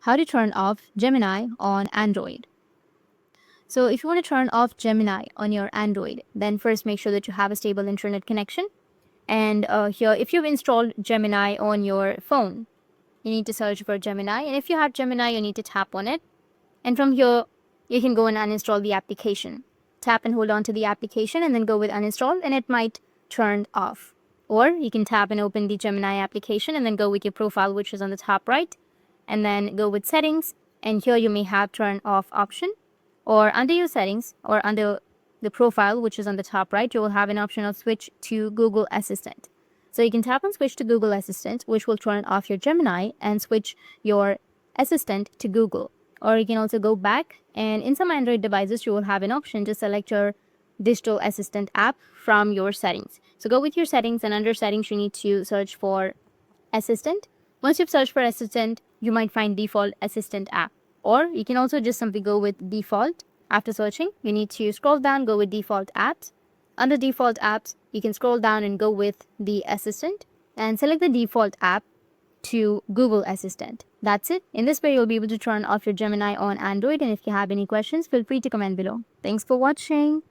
how to turn off Gemini on Android. So if you want to turn off Gemini on your Android, then first make sure that you have a stable internet connection. And here, if you've installed Gemini on your phone, you need to search for Gemini. And if you have Gemini, you need to tap on it. And from here, you can go and uninstall the application. Tap and hold on to the application and then go with uninstall, and it might turn off. Or you can tap and open the Gemini application and then go with your profile, which is on the top right, and then go with settings. And here you may have turn off option, or under your settings or under the profile, which is on the top right, you will have an option of switch to Google Assistant. So you can tap on switch to Google Assistant, which will turn off your Gemini and switch your assistant to Google. Or you can also go back, and in some Android devices, you will have an option to select your digital assistant app from your settings. So go with your settings, and under settings, you need to search for assistant. Once you've searched for assistant, you might find default assistant app. Or you can also just simply go with default. After searching, you need to scroll down, go with default apps. Under default apps, you can scroll down and go with the assistant and select the default app to Google Assistant. That's it. In this way, you'll be able to turn off your Gemini on Android. And if you have any questions, feel free to comment below. Thanks for watching.